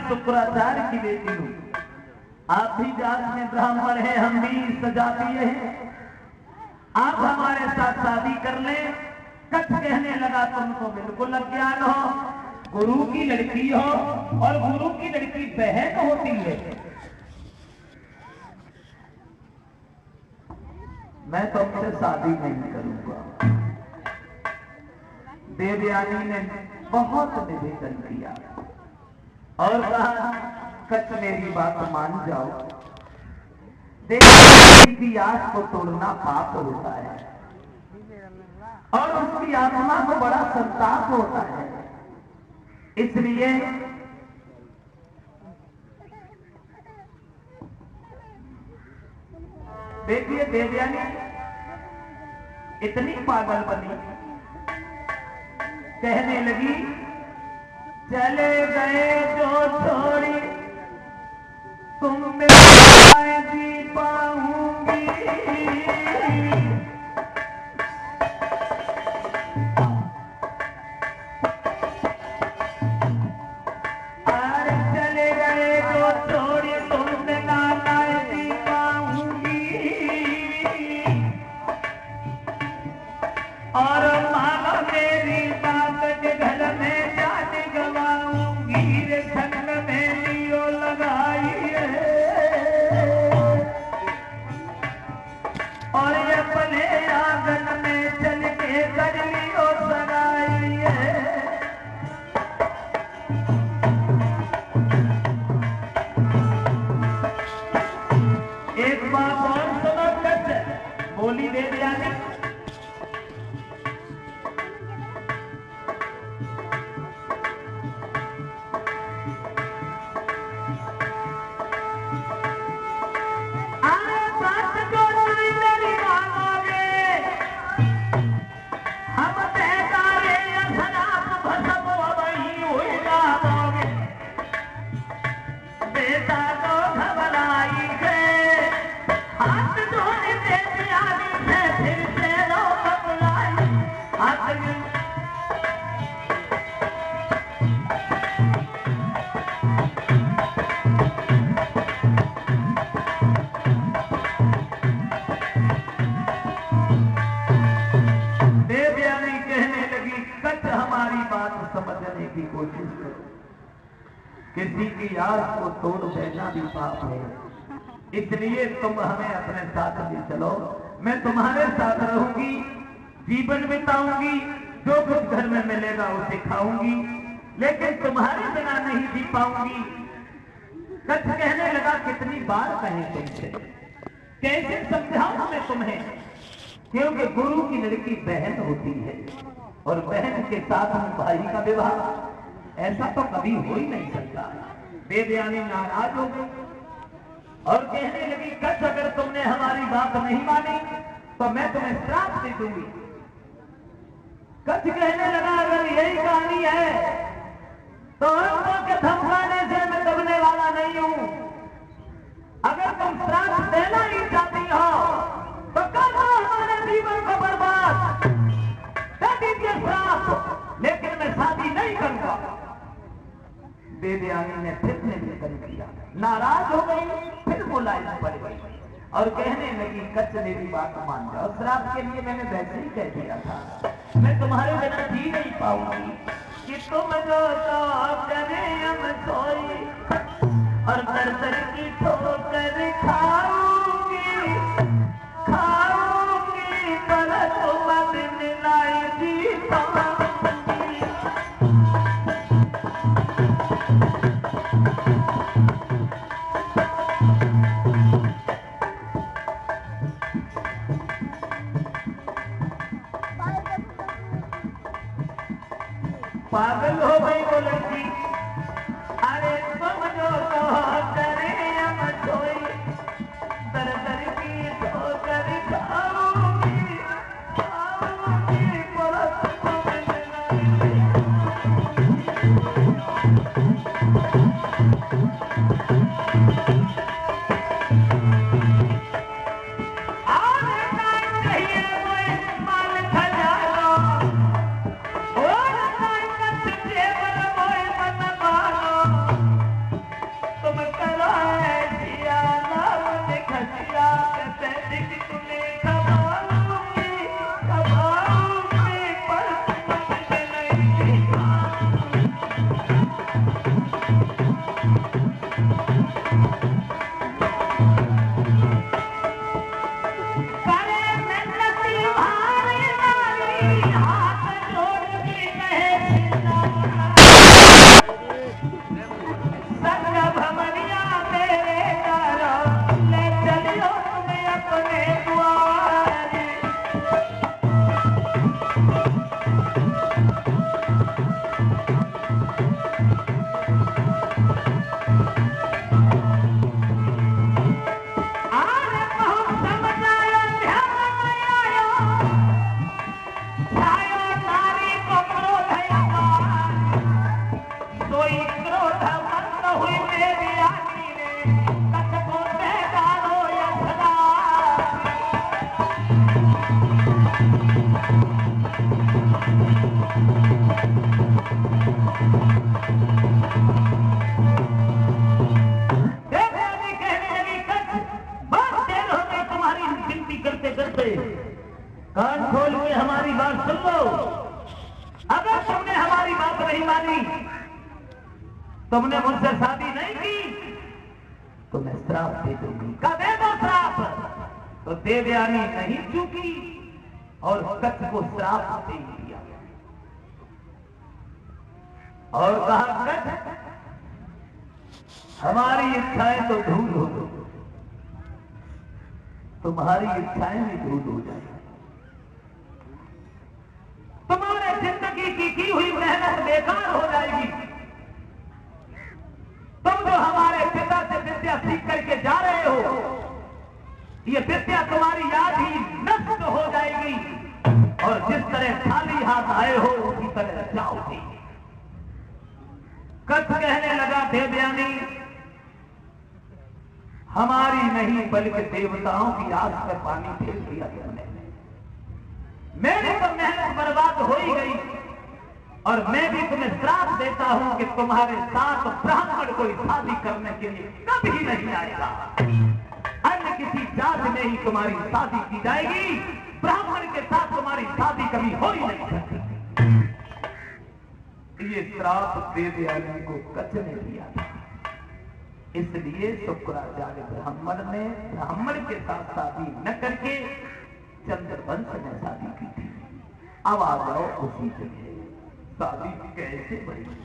शुक्राचार्य की बेटी हूँ। आप भी जात में ब्राह्मण है, हम भी सजातीय हैं। आप हमारे साथ शादी कर ले। कच कहने लगा तुमको बिल्कुल अज्ञान हो, गुरु की लड़की हो और गुरु की लड़की बहन होती है। मैं तुमसे शादी नहीं करूंगा। देवयानी ने बहुत निवेदन किया और कहा कच मेरी बात मान जाओ। देवयानी की आस को तोड़ना पाप होता है और उसकी आत्मा को बड़ा संताप होता है। इसलिए देखिए देवयानी इतनी पागल बनी, कहने लगी चले गए जो छोड़ी तुम मेरे जी पाऊंगी। अरे चले गए जो छोड़ी तुम मेरे जी पाऊंगी और मानो मेरी बात के घर में और ये अपने आंगन में चल के कर लियो सगाई है। एक बात और सुनो कच, बोली देवयानी समझने की कोशिश करो। किसी की आस को तोड़ देना भी पाप है। इसलिए तुम हमें अपने साथ भी चलो, मैं तुम्हारे साथ रहूंगी, जीवन बिताऊंगी, जो कुछ घर में मिलेगा उसे खाऊंगी, लेकिन तुम्हारे बिना नहीं जी पाऊंगी। कच कहने लगा कितनी बार कहें तुमसे, कैसे समझाऊं मैं तुम्हें, क्योंकि गुरु की लड़की बहन होती है और बहन के साथ में भाई का विवाह ऐसा तो कभी हो ही नहीं सकता। देवयानी नाराज हो गई और कहने लगी कच अगर तुमने हमारी बात नहीं मानी तो मैं तुम्हें श्राप दे दूंगी। कच कहने लगा अगर यही कहानी है तो अंतों के धमकाने से मैं दबने वाला नहीं हूं। अगर तुम श्राप देना ही चाहती हो तो कर दो हमारे जीवन को बर्बाद, दीजिए श्राप, लेकिन मैं शादी नहीं करूंगा। देवयानी ने फिर निवेदन किया, नाराज हो गई, फिर बुलाई पड़ गई और कहने लगी कच मेरी बात मान जाओ। श्राप के लिए मैंने वैसे ही कह दिया था, मैं तुम्हारे बिना जी नहीं पाऊंगी कि तुम जो तो करे हम सोई और दर्द की ठोकर खाऊंगी खाऊंगी पर तुम दिन लाई जी पाऊंगी। पागल हो गई वो लड़की, अरे तुम जो तो करे हम सोई कान खोल के हमारी बात सुन लो। अगर तुमने हमारी बात नहीं मानी, तुमने मुझसे शादी नहीं की, तो मैं श्राप दे दूंगी। कदे दो श्राप। तो देवयानी नहीं चूकी और कच्छ को श्राप दे दिया और कहा, कच्छ हमारी इच्छाएं तो धूल हो गई, तुम्हारी इच्छाएं भी धूल हो जाएंगी। तुम्हारे जिंदगी की हुई मेहनत बेकार हो जाएगी। तुम जो हमारे पिता से विद्या सीख करके जा रहे हो, ये विद्या तुम्हारी याद ही नष्ट हो जाएगी और जिस तरह खाली हाथ आए हो उसी तरह जाओगे। कच्छ कहने लगा, देवयानी हमारी नहीं बल्कि देवताओं की आग में पानी फेर दिया तुमने। मेरी तो मेहनत बर्बाद हो ही गई और मैं भी तुम्हें श्राप देता हूं कि तुम्हारे साथ ब्राह्मण कोई शादी करने के लिए कभी नहीं आएगा। अन्य किसी जात में ही तुम्हारी शादी की जाएगी, ब्राह्मण के साथ तुम्हारी शादी कभी हो ही नहीं सकती। ये श्राप देवयानी को कच्छ ने दिया था। इसलिए शुक्राचार्य ब्राह्मण के साथ शादी न करके चंद्रवंश ने शादी की थी। अब आ जाओ उसी जगह शादी कैसे बनी।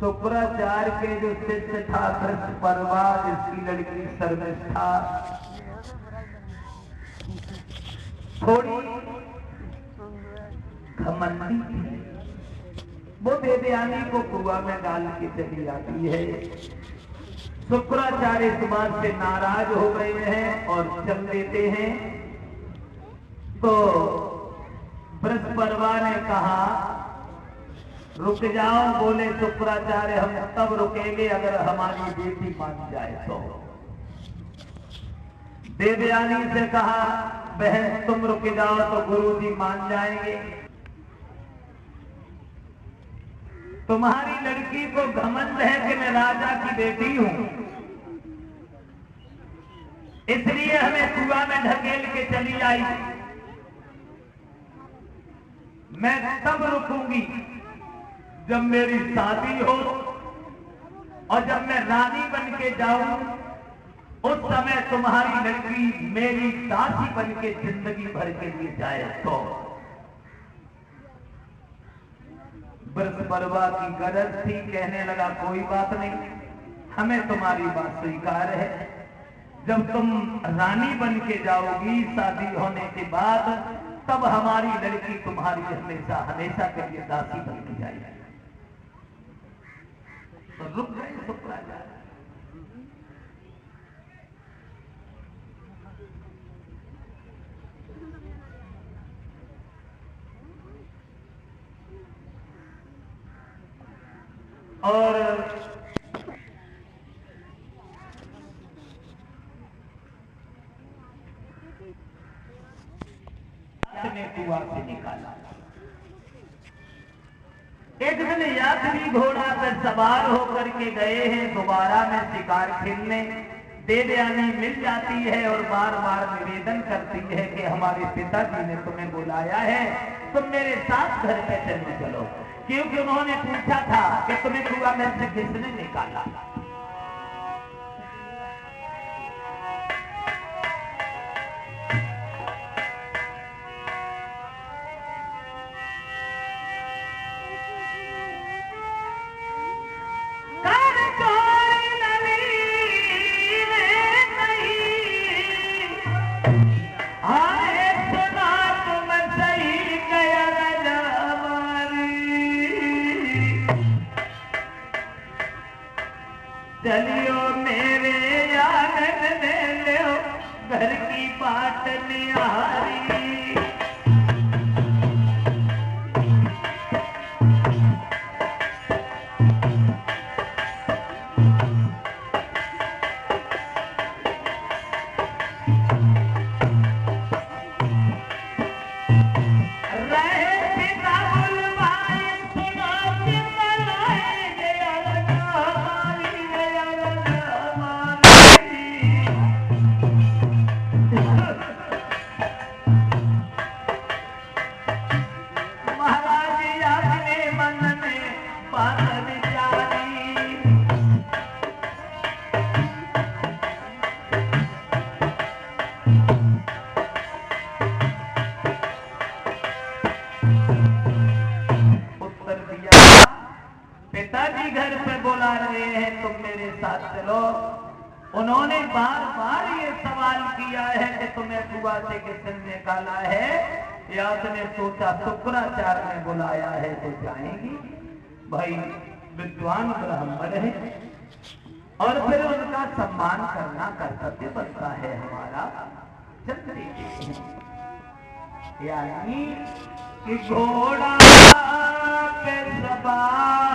शुक्राचार्य के जो शिष्य था बृहस्पति, इसकी लड़की शर्मिष्ठा थोड़ी घमंडी थी। वो देवयानी को कुआं में डाल के चली जाती है। शुक्राचार्य इस बात से नाराज हो गए हैं और चल देते हैं। तो बृहस्पति ने कहा, रुक जाओ। बोले शुक्राचार्य, हम तब रुकेंगे अगर हमारी बेटी मान जाए तो। देवयानी से कहा, बहन तुम रुक जाओ तो गुरुजी मान जाएंगे। तुम्हारी लड़की को घमंड है कि मैं राजा की बेटी हूं, इसलिए हमें कुआं में ढकेल के चली आई। मैं तब रुकूंगी जब मेरी शादी हो और जब मैं रानी बन के जाऊं, उस समय तुम्हारी लड़की मेरी दासी बन के जिंदगी भर के लिए जाए तो। बृहस्पति की गरज थी, कहने लगा कोई बात नहीं, हमें तुम्हारी बात स्वीकार है। जब तुम रानी बन के जाओगी शादी होने के बाद, तब हमारी लड़की तुम्हारी हमेशा हमेशा के लिए दासी बन के जाएगी। तो रुक गए शुक्राचार्य। और ने कुआं से निकाला। एक दिन यात्री घोड़ा पर सवार होकर के गए हैं दोबारा में शिकार खेलने। देवयानी मिल जाती है और बार बार निवेदन करती है कि हमारे पिताजी ने तुम्हें बुलाया है, तुम मेरे साथ घर पे चलने चलो। क्योंकि उन्होंने पूछा था कि तुम्हें कुआं में से किसने निकाला। चलियो मेरे आंगन में लो घर की बाट निहारी। पिताजी घर पे बुला रहे हैं, तुम मेरे साथ चलो। उन्होंने बार बार ये सवाल किया है कि तुम्हें कुआं से किसने निकाला है। याद ने सोचा शुक्राचार्य ने बुलाया है तो जाएंगी, भाई विद्वान ब्राह्मण है और फिर उनका सम्मान करना कर्तव्य बनता है हमारा। चलते यानी कि घोड़ा पे सवार